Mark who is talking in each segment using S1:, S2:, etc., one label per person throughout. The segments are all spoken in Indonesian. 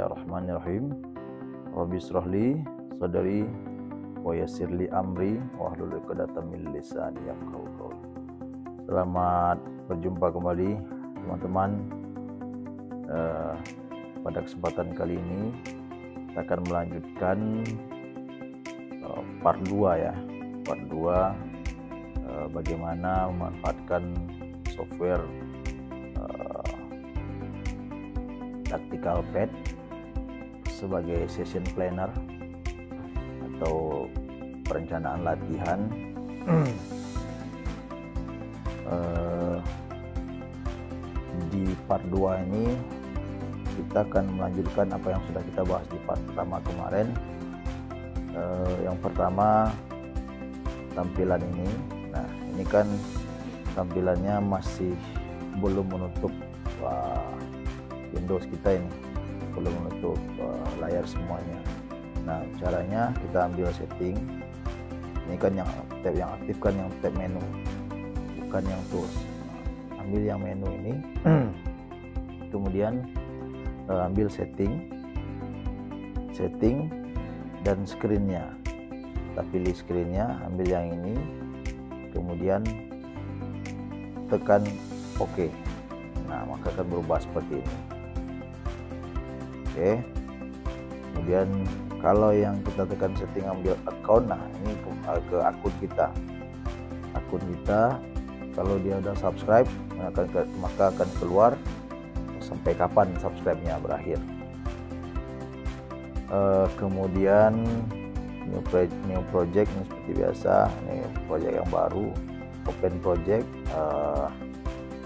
S1: Bismillahirrahmanirrahim. Rabbi shrahli sadri wa yassirli amri wahlul 'uqdatam min lisani yafqahu qawli. Selamat berjumpa kembali teman-teman. Pada kesempatan kali ini kita akan melanjutkan part 2 ya. Part 2 bagaimana memanfaatkan software tactical pad sebagai session planner atau perencanaan latihan. Di part 2 ini kita akan melanjutkan apa yang sudah kita bahas di part pertama kemarin. Yang pertama, tampilan ini. Nah, ini kan tampilannya masih belum menutup Windows kita ini, belum menutup layar semuanya. Nah, caranya kita ambil setting. Ini kan yang tab yang aktif kan yang tab menu, bukan yang tools. Nah, ambil yang menu ini, kemudian ambil setting dan screen-nya. Kita pilih screen-nya, ambil yang ini, kemudian tekan OK. Nah, maka akan berubah seperti ini. Oke. Kemudian kalau yang kita tekan setting ambil account, nah ini ke akun kita. Akun kita kalau dia udah subscribe maka akan keluar sampai kapan subscribe-nya berakhir. Kemudian new project ini seperti biasa, ini project yang baru, open project,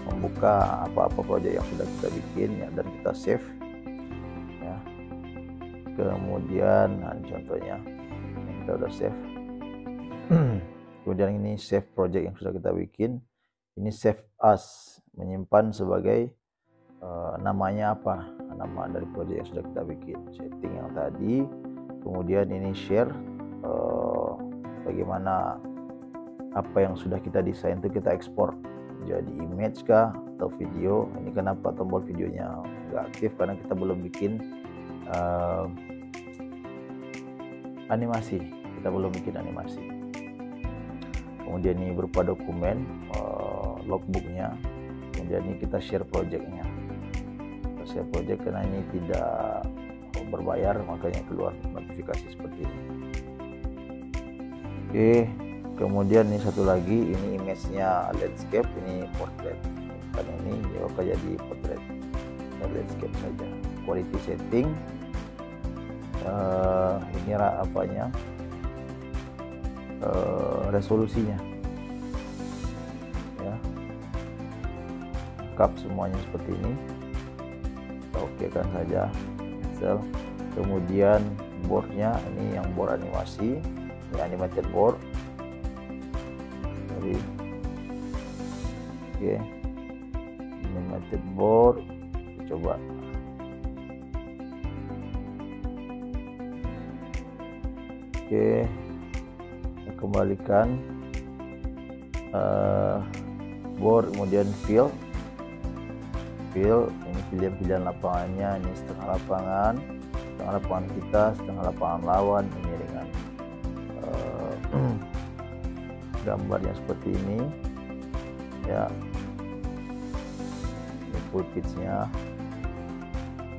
S1: membuka apa-apa project yang sudah kita bikin ya, dan kita save ya. Kemudian nah, contohnya ini kita udah save. Kemudian ini save project yang sudah kita bikin, ini save as, menyimpan sebagai namanya apa, nama dari project yang sudah kita bikin, setting yang tadi. Kemudian ini share, bagaimana apa yang sudah kita desain itu kita ekspor jadi image kah atau video. Ini kenapa tombol videonya nggak aktif, karena kita belum bikin animasi, kita belum bikin animasi. Kemudian ini berupa dokumen, logbooknya. Kemudian ini kita share projectnya, kita share project karena ini tidak berbayar, makanya keluar notifikasi seperti ini. Oke. Kemudian ini satu lagi, ini image-nya landscape, ini portrait. Kan ini oke jadi portrait dan landscape saja. Quality setting, ini apanya, resolusinya ya, lengkap semuanya seperti ini. Kita oke kan saja, cancel. Kemudian boardnya, ini yang board animasi, ini animated board. Oke, animated board, coba. Oke, kita kembalikan board, kemudian fill, ini pilihan lapangannya, ini setengah lapangan kita, setengah lapangan lawan. Ini dengan gambarnya seperti ini ya, ini full pitch-nya.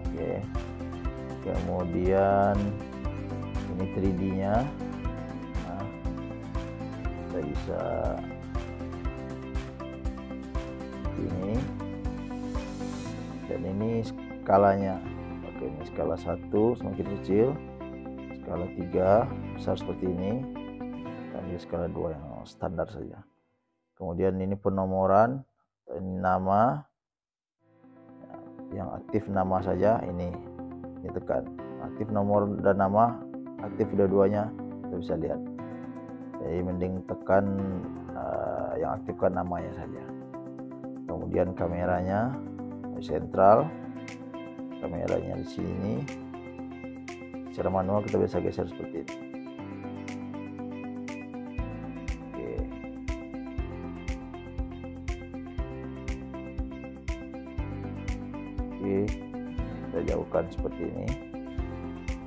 S1: Oke, kemudian ini 3D-nya. Nah, kita bisa ini, dan ini skalanya. Oke, ini skala 1 semakin kecil, skala 3 besar seperti ini, dan di skala 2 yang standar saja. Kemudian ini penomoran, ini nama, yang aktif nama saja, ini tekan aktif nomor dan nama, aktif dua-duanya, kita bisa lihat. Jadi mending tekan yang aktifkan namanya saja. Kemudian kameranya sentral, kameranya di sini. Secara manual kita bisa geser seperti ini. Oke, kita jauhkan seperti ini.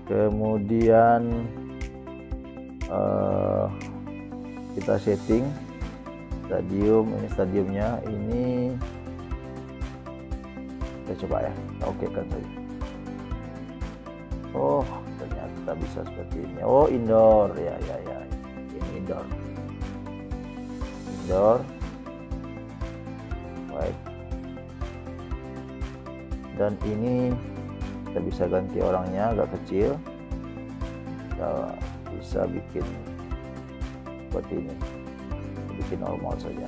S1: Kemudian kita setting stadium, ini stadiumnya, ini kita coba ya, kita oke kan saja. Oh, ternyata bisa seperti ini. Oh, indoor ya, ini indoor, baik. Dan ini kita bisa ganti orangnya agak kecil, kita bisa bikin seperti ini, bikin normal saja.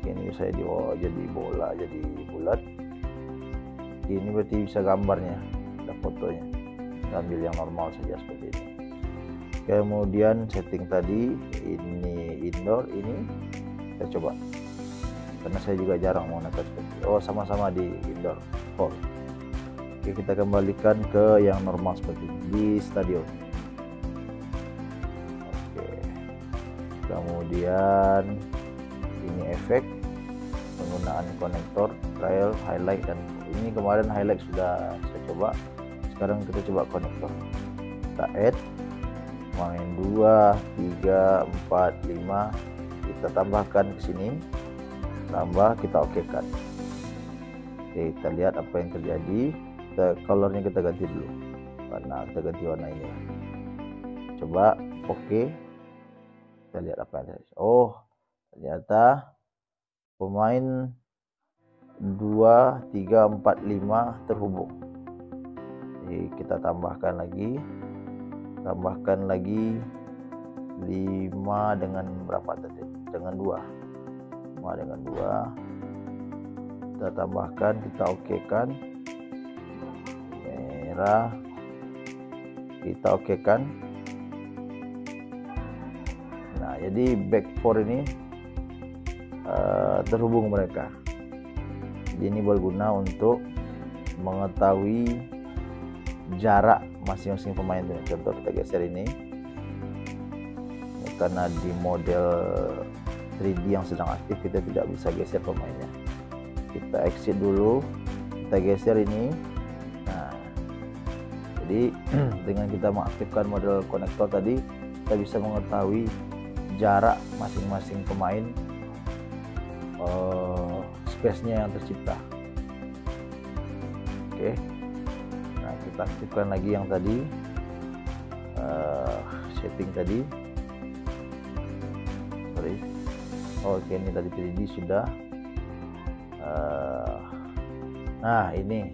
S1: Ini saya jadi bola, jadi bulat. Ini berarti bisa gambarnya, ada fotonya. Ambil yang normal saja seperti ini. Kemudian setting tadi, ini indoor, ini kita coba. Karena saya juga jarang menggunakan seperti ini. Oh, sama-sama di indoor. Oh. Oke, kita kembalikan ke yang normal seperti ini di stadion. Oke. Kemudian ini efek penggunaan konektor, trail, highlight, dan ini kemarin highlight sudah saya coba. Sekarang kita coba konektor. Kita add, main 2, 3, 4, 5. Kita tambahkan ke sini. Tambah, kita okekan. Oke, kita lihat apa yang terjadi. Colornya kita ganti dulu. Warna, kita ganti warna ini. Coba oke. Kita lihat apa yang terjadi. Oh, ternyata pemain 2, 3, 4, 5 terhubung. Jadi kita tambahkan lagi 5 dengan berapa tadi? Dengan 2. 5 dengan 2. Kita tambahkan, kita okekan. Merah. Kita okekan. Nah, jadi back 4 ini terhubung mereka. Jadi ini berguna untuk mengetahui jarak masing-masing pemain. Contoh kita geser ini karena di model 3D yang sedang aktif kita tidak bisa geser pemainnya. Kita exit dulu, kita geser ini. Nah, jadi dengan kita mengaktifkan model konektor tadi, kita bisa mengetahui jarak masing-masing pemain, space-nya yang tercipta. Oke. Nah, kita aktifkan lagi yang tadi, setting tadi. Oke, ini tadi 3D sudah. Nah, ini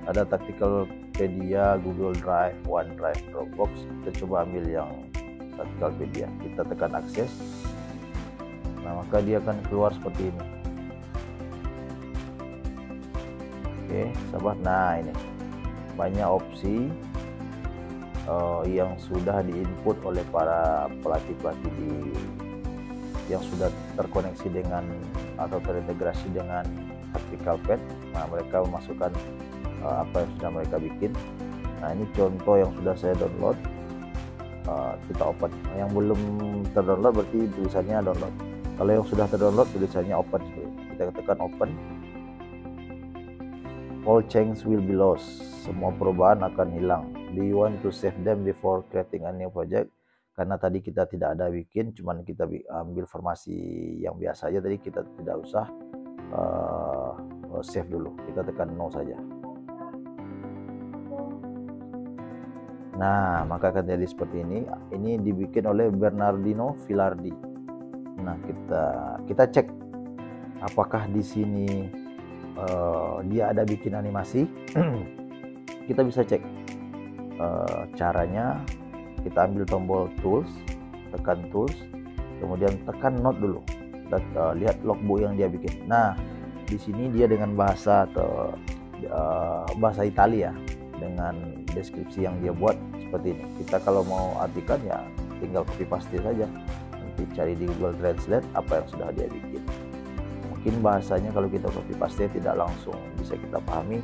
S1: ada Tacticalpedia, Google Drive, OneDrive, Dropbox. Kita coba ambil yang Tacticalpedia. Kita tekan akses. Nah, maka dia akan keluar seperti ini. Oke, sahabat. Nah, ini banyak opsi yang sudah diinput oleh para pelatih-pelatih yang sudah terkoneksi dengan atau terintegrasi dengan Tacticalpad. Nah, mereka memasukkan apa yang sudah mereka bikin. Nah, ini contoh yang sudah saya download. Kita open. Yang belum terdownload berarti tulisannya download. Kalau yang sudah terdownload tulisannya open. Kita tekan open. All changes will be lost. Semua perubahan akan hilang. Do you want to save them before creating a new project? Karena tadi kita tidak ada bikin, cuman kita ambil formasi yang biasa aja. Tadi kita tidak usah save dulu. Kita tekan no saja. Nah, maka akan jadi seperti ini. Ini dibikin oleh Bernardino Villardi. Nah, kita cek apakah di sini dia ada bikin animasi. Kita bisa cek caranya. Kita ambil tombol tools, tekan tools, kemudian tekan note dulu. Kita lihat logbook yang dia bikin. Nah, di sini dia dengan bahasa Italia dengan deskripsi yang dia buat seperti ini. Kita kalau mau artikan ya tinggal copy paste saja. Nanti cari di Google Translate apa yang sudah dia bikin. Mungkin bahasanya kalau kita copy paste tidak langsung bisa kita pahami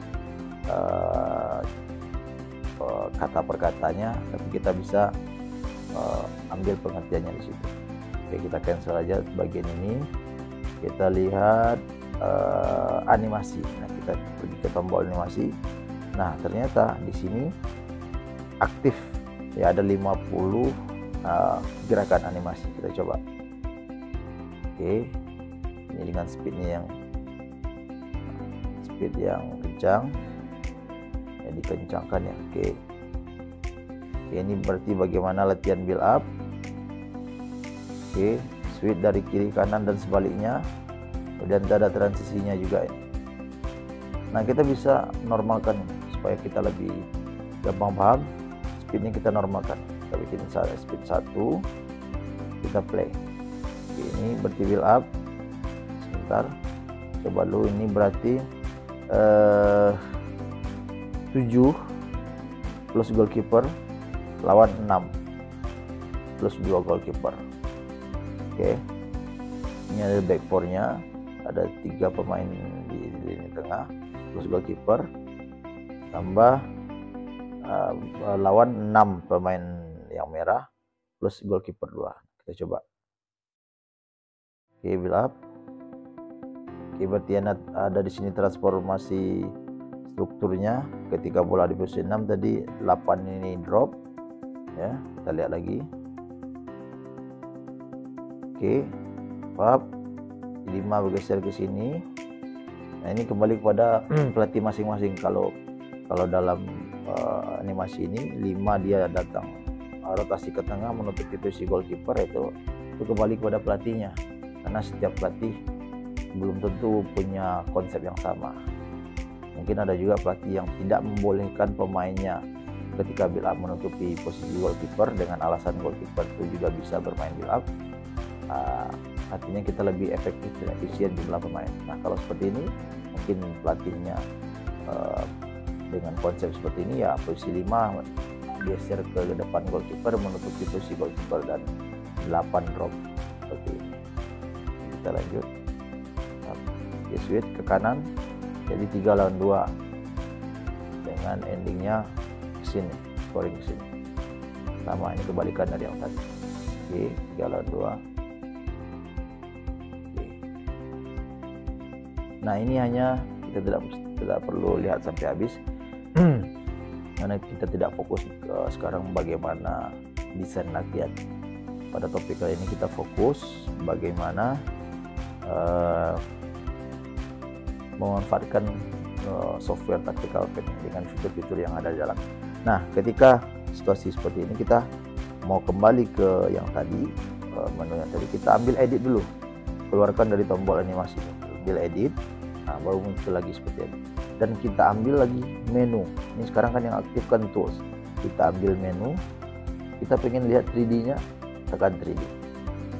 S1: kata per katanya, tapi kita bisa ambil pengertiannya di situ. Oke, kita cancel aja bagian ini. Kita lihat animasi. Nah, kita pergi ke tombol animasi. Nah, ternyata di sini aktif ya, ada 50 gerakan animasi. Kita coba. Oke, ini dengan speed yang kencang ya, dikencangkan ya. Oke, ini berarti bagaimana latihan build up. Oke, switch dari kiri kanan dan sebaliknya, kemudian ada transisinya juga ini. Nah, kita bisa normalkan supaya kita lebih gampang paham. Speednya kita normalkan, kita bikin speed 1, kita play. Oke, ini berarti build up. Sebentar, coba dulu. Ini berarti 7 plus goalkeeper lawan 6 plus 2 goalkeeper. Oke, ini ada back 4-nya, ada 3 pemain di lini tengah plus goalkeeper, tambah lawan 6 pemain yang merah plus goalkeeper 2. Kita coba. Oke, build up. Oke, berarti ada di sini transformasi strukturnya. Ketika bola di posisi 6 tadi, 8 ini drop ya. Kita lihat lagi. Oke, pap 5 bergeser ke sini. Nah, ini kembali kepada pelatih masing-masing. Kalau dalam animasi ini 5 dia datang rotasi ke tengah menutupi posisi goalkeeper, itu kembali kepada pelatihnya, karena setiap pelatih belum tentu punya konsep yang sama. Mungkin ada juga pelatih yang tidak membolehkan pemainnya ketika build up menutupi posisi goalkeeper dengan alasan goalkeeper itu juga bisa bermain build up. Artinya kita lebih efektif dan efisien jumlah pemain. Nah, kalau seperti ini mungkin pelatihnya dengan konsep seperti ini ya, posisi 5 geser ke depan goalkeeper menutupi posisi goalkeeper dan 8 drop seperti ini. Kita lanjut. Switch ke kanan jadi 3 lawan 2 dengan endingnya kesini, scoring kesini. Sama, ini kebalikan dari yang tadi. Oke, 3 lawan 2. Oke. Nah, ini hanya kita tidak perlu lihat sampai habis karena kita tidak fokus sekarang bagaimana desain latihan. Pada topik kali ini kita fokus bagaimana memanfaatkan software tactical pen dengan fitur-fitur yang ada di dalam. Nah, ketika situasi seperti ini kita mau kembali ke yang tadi, menu yang tadi, kita ambil edit dulu, keluarkan dari tombol animasi, ambil edit, nah baru muncul lagi seperti ini, dan kita ambil lagi menu. Ini sekarang kan yang aktifkan tools, kita ambil menu, kita pengen lihat 3D nya, tekan 3D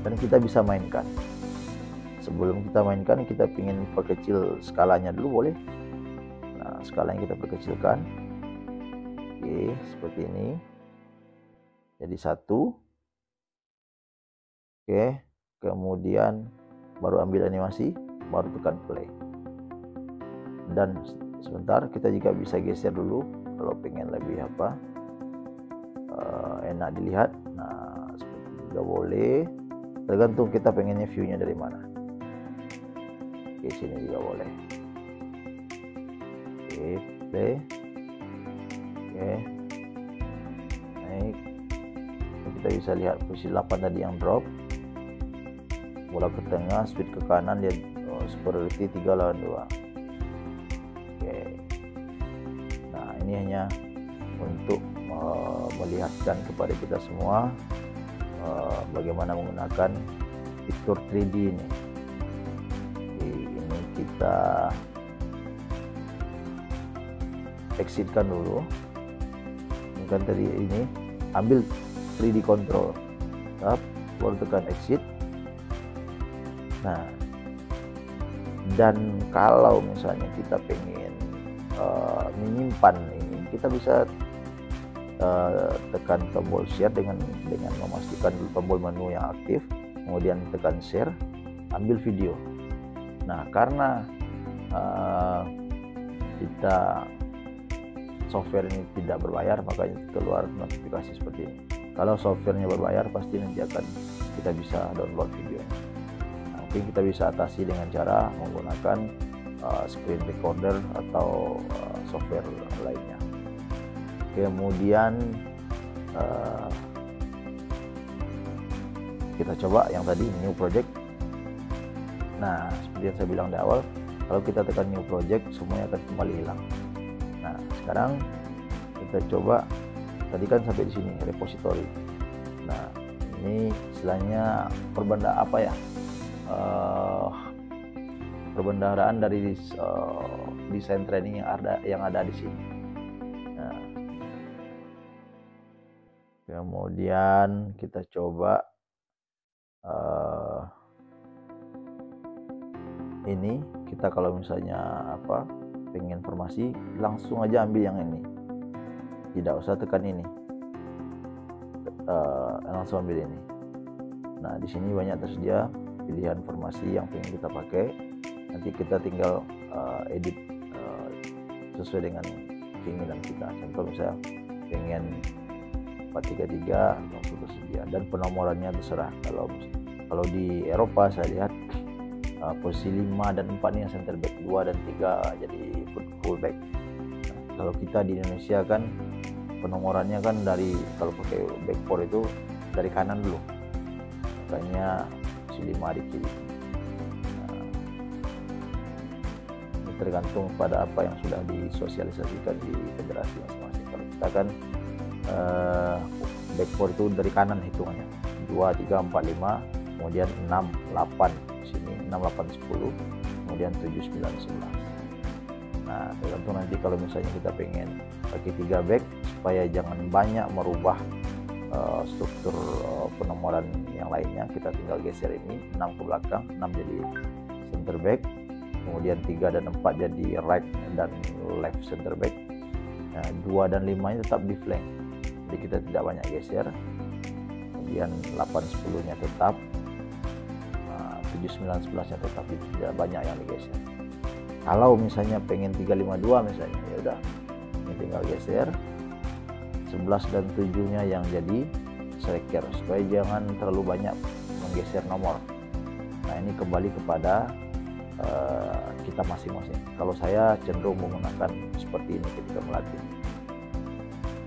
S1: dan kita bisa mainkan. Sebelum kita mainkan, kita ingin perkecil skalanya dulu, boleh. Nah, skalanya kita perkecilkan. Oke, seperti ini. Jadi 1. Oke, kemudian baru ambil animasi, baru tekan play. Dan sebentar, kita juga bisa geser dulu kalau pengen lebih enak dilihat. Nah, seperti juga boleh. Tergantung kita pengennya view-nya dari mana. Oke, sini juga boleh. Oke, play. Oke, naik. Kita bisa lihat posisi 8 tadi yang drop, bola ke tengah, switch ke kanan, dia seperti 3 lawan 2. Oke, nah ini hanya untuk melihatkan kepada kita semua bagaimana menggunakan fitur 3D ini. Kita exitkan dulu. Kan tadi ini ambil 3D control, baru tekan exit. Nah, dan kalau misalnya kita pengen menyimpan ini, kita bisa tekan tombol share dengan memastikan tombol menu yang aktif, kemudian tekan share, ambil video. Nah, karena kita software ini tidak berbayar, makanya keluar notifikasi seperti ini. Kalau softwarenya berbayar, pasti nanti akan kita bisa download videonya. Nah, mungkin kita bisa atasi dengan cara menggunakan screen recorder atau software lainnya. Kemudian kita coba yang tadi new project. Nah, seperti yang saya bilang di awal, kalau kita tekan new project semuanya akan kembali hilang. Nah, sekarang kita coba, tadi kan sampai di sini repository. Nah, ini istilahnya perbendaharaan dari desain training yang ada di sini. Nah, kemudian kita coba ini, kita kalau misalnya pengen informasi, langsung aja ambil yang ini, tidak usah tekan ini, langsung ambil ini. Nah, di sini banyak tersedia pilihan informasi yang pengen kita pakai. Nanti kita tinggal edit sesuai dengan keinginan kita. Contoh misalnya pengen 433 langsung tersedia, dan penomorannya terserah. Kalau di Eropa saya lihat posisi 5 dan 4 ini yang center back, 2 dan 3 jadi full back. Nah, kalau kita di Indonesia kan penomorannya kan dari, kalau pakai back 4 itu dari kanan dulu, makanya posisi 5 di kiri. Nah, ini tergantung pada apa yang sudah disosialisasikan di federasi masing-masing. Kalau kita kan back 4 itu dari kanan hitungannya, 2, 3, 4, 5, kemudian 6, 8 sini, 6, 8, 10, kemudian 7, 9, 11. Nah, tergantung nanti kalau misalnya kita pengen pakai 3 back supaya jangan banyak merubah struktur penomoran yang lainnya, kita tinggal geser ini 6 ke belakang, 6 jadi center back, kemudian 3 dan 4 jadi right dan left center back. Nah, 2 dan 5 nya tetap di flank, jadi kita tidak banyak geser. Kemudian 8, 10 nya tetap, 7, 9, 11 nya tetap, tidak banyak yang digeser. Kalau misalnya pengen 352 misalnya, ya udah ini tinggal geser 11 dan 7 nya yang jadi striker, supaya jangan terlalu banyak menggeser nomor. Nah, ini kembali kepada kita masing-masing. Kalau saya cenderung menggunakan seperti ini ketika melatih,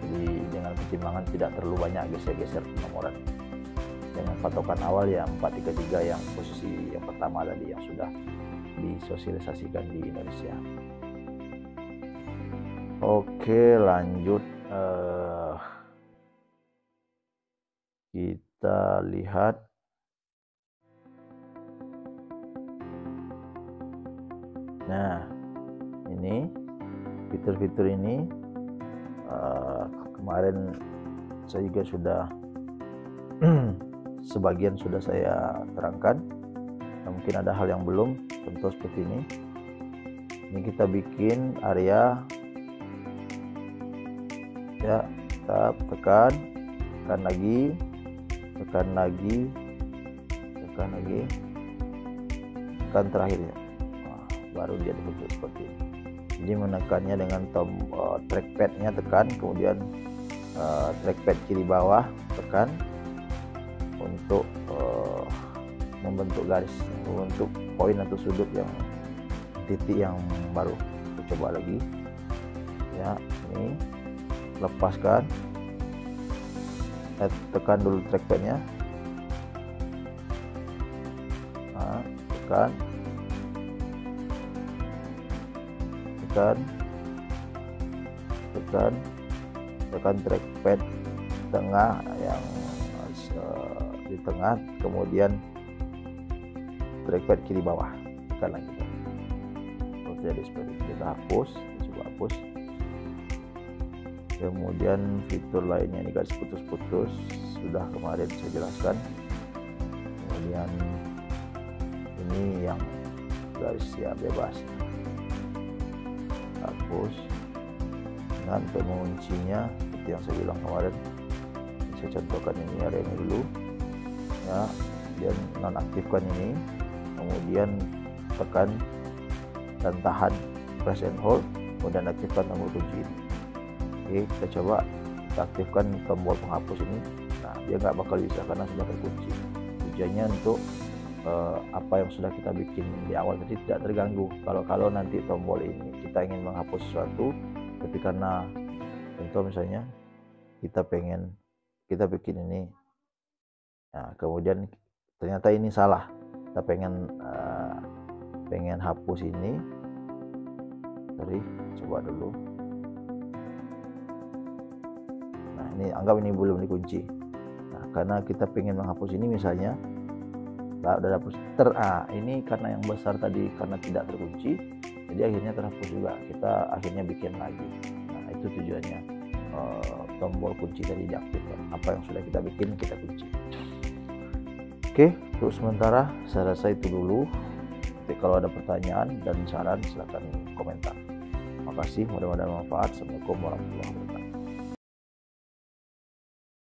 S1: jadi dengan pertimbangan tidak terlalu banyak geser-geser penomoran. Dengan patokan awal ya 4-3-3 yang posisi yang pertama tadi yang sudah disosialisasikan di Indonesia. Oke, lanjut. Kita lihat nah, ini fitur-fitur ini kemarin saya juga sudah sebagian sudah saya terangkan. Nah, mungkin ada hal yang belum, contoh seperti ini. Ini kita bikin area ya, kita tekan lagi, tekan terakhirnya. Nah, baru dia dibentuk seperti ini. Jadi menekannya dengan trackpadnya tekan, kemudian trackpad kiri bawah tekan untuk membentuk garis, membentuk poin atau sudut yang titik yang baru. Kita coba lagi ya, ini lepaskan, tekan dulu trackpadnya, nah, tekan trackpad tengah yang di tengah, kemudian trackpad kiri bawah tekan lagi. Jadi seperti itu. Kita hapus, coba hapus. Kemudian fitur lainnya ini garis putus-putus sudah kemarin saya jelaskan. Kemudian ini yang garis ya bebas, hapus. Nah, untuk menguncinya seperti yang saya bilang kemarin, saya contohkan ini area ini dulu ya, dan nonaktifkan ini, kemudian tekan dan tahan, press and hold, kemudian aktifkan tombol kunci ini. Oke, kita coba kita aktifkan tombol penghapus ini. Nah, dia nggak bakal bisa karena sudah terkunci. Tujuannya untuk apa yang sudah kita bikin di awal tadi tidak terganggu. Kalau nanti tombol ini kita ingin menghapus sesuatu, tapi karena contoh misalnya kita bikin ini, nah kemudian ternyata ini salah, kita pengen hapus ini. Sorry, coba dulu. Nah ini anggap ini belum dikunci. Nah karena kita pengen menghapus ini misalnya, udah dihapus ini karena yang besar tadi karena tidak terkunci, jadi akhirnya terhapus juga. Kita akhirnya bikin lagi. Nah itu tujuannya, tombol kunci tadi diaktifkan. Apa yang sudah kita bikin kita kunci. Oke, untuk sementara saya rasa itu dulu. Jadi kalau ada pertanyaan dan saran silahkan komentar. Terima kasih, mudah-mudahan bermanfaat. Assalamualaikum warahmatullahi wabarakatuh.